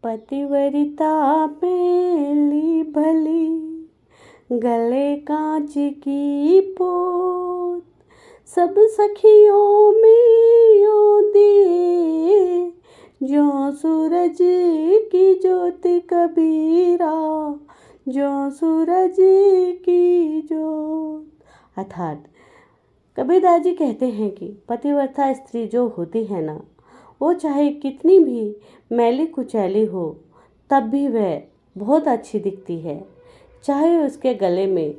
पतिव्रता मेली भली, गले कांच की पोत, सब सखियों में यो दिए, जो सूरज की ज्योत कबीरा, जो सूरज की ज्योत। अर्थात कबीरदास जी कहते हैं कि पतिव्रता स्त्री जो होती है ना, वो चाहे कितनी भी मैली कुचैली हो तब भी वह बहुत अच्छी दिखती है। चाहे उसके गले में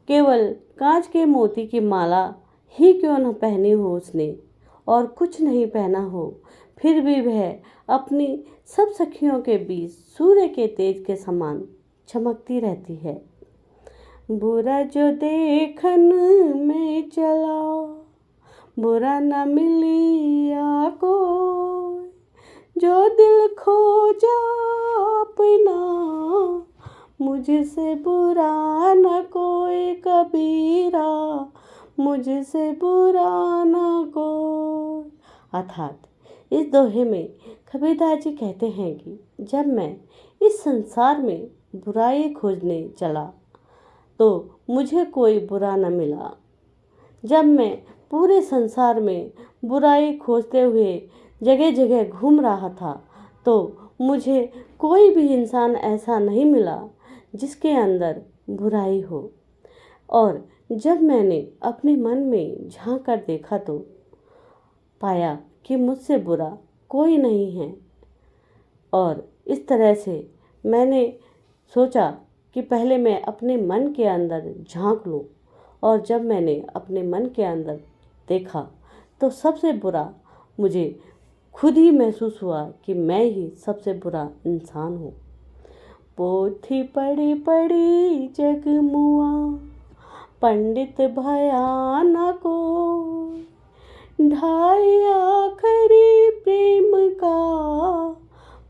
केवल कांच के मोती की माला ही क्यों न पहनी हो उसने और कुछ नहीं पहना हो, फिर भी वह अपनी सब सखियों के बीच सूर्य के तेज के समान चमकती रहती है। बुरा जो देखन में चला, बुरा न मिलिया कोई, जो दिल खोजा अपना, मुझसे बुरा न कोई कबीरा, मुझसे बुरा न कोई। अर्थात इस दोहे में कबीरदास जी कहते हैं कि जब मैं इस संसार में बुराई खोजने चला तो मुझे कोई बुरा न मिला। जब मैं पूरे संसार में बुराई खोजते हुए जगह जगह घूम रहा था तो मुझे कोई भी इंसान ऐसा नहीं मिला जिसके अंदर बुराई हो। और जब मैंने अपने मन में झांक कर देखा तो पाया कि मुझसे बुरा कोई नहीं है। और इस तरह से मैंने सोचा कि पहले मैं अपने मन के अंदर झांक लूं, और जब मैंने अपने मन के अंदर देखा तो सबसे बुरा मुझे खुद ही महसूस हुआ कि मैं ही सबसे बुरा इंसान हूँ। पोथी पढ़ी पढ़ी जग मुआ, पंडित भया न कोई, ढाई आखरी प्रेम का,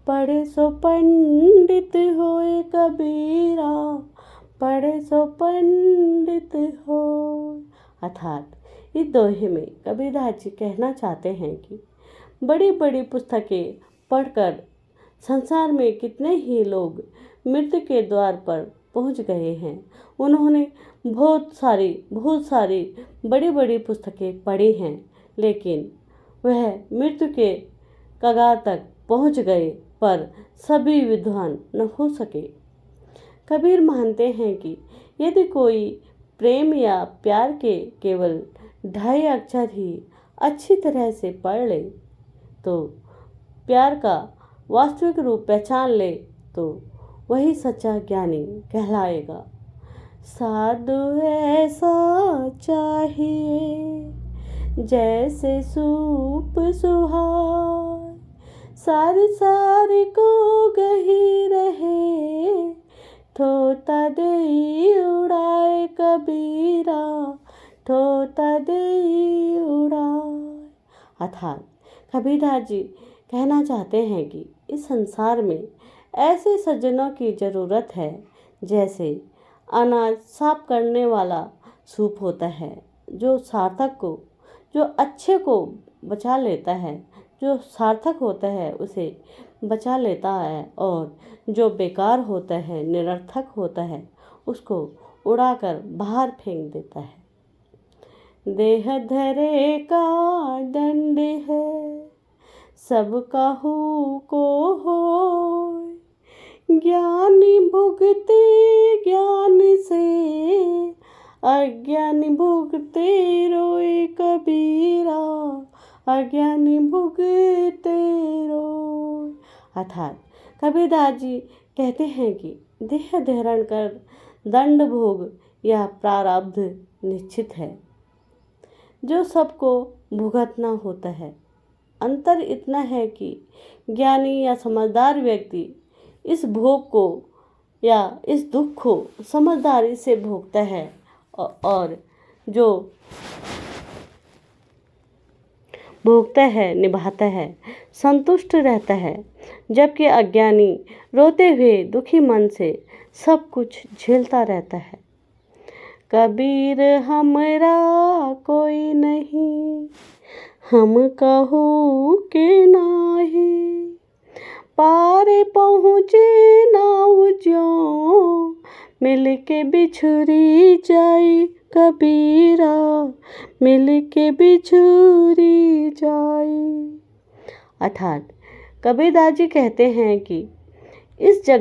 पढ़े सो पंडित होए कबीरा, पढ़े सो पंडित हो। अर्थात इस दोहे में कबीरदास जी कहना चाहते हैं कि बड़ी बड़ी पुस्तकें पढ़कर संसार में कितने ही लोग मृत्यु के द्वार पर पहुंच गए हैं। उन्होंने बहुत सारी बड़ी बड़ी पुस्तकें पढ़ी हैं, लेकिन वह मृत्यु के कगार तक पहुंच गए पर सभी विद्वान न हो सके। कबीर मानते हैं कि यदि कोई प्रेम या प्यार के केवल 2.5 अक्षर ही अच्छी तरह से पढ़ ले, तो प्यार का वास्तविक रूप पहचान ले, तो वही सच्चा ज्ञानी कहलाएगा। साधु ऐसा चाहिए जैसे सूप सुहाए, सारी सारी को गही रहे, थोता दे उड़ाए कबीरा, थोता दे उड़ाए। अर्थात कबीरदास जी कहना चाहते हैं कि इस संसार में ऐसे सज्जनों की ज़रूरत है जैसे अनाज साफ करने वाला सूप होता है, जो सार्थक को, जो अच्छे को बचा लेता है, जो सार्थक होता है उसे बचा लेता है, और जो बेकार होता है, निरर्थक होता है, उसको उड़ाकर बाहर फेंक देता है। देह धरे का दंड है, सब काहू को हो, ज्ञानी भुगते ज्ञान से, अज्ञानी भुगते रोए कबीरा, अज्ञानी भुगते रोए। अर्थात कबीरदास जी कहते हैं कि देह धारण कर दंड भोग या प्रारब्ध निश्चित है, जो सबको भुगतना होता है। अंतर इतना है कि ज्ञानी या समझदार व्यक्ति इस भोग को या इस दुख को समझदारी से भोगता है, और जो भोगता है, निभाता है, संतुष्ट रहता है, जबकि अज्ञानी रोते हुए दुखी मन से सब कुछ झेलता रहता है। कबीर हमरा कोई नहीं, हम कहू के नाही, पारे पहुँचे नाव ज्यों, मिल के बिछुरी जाई कबीरा, मिल के बिछुरी जाई। अर्थात कबीरदास जी कहते हैं कि इस जगत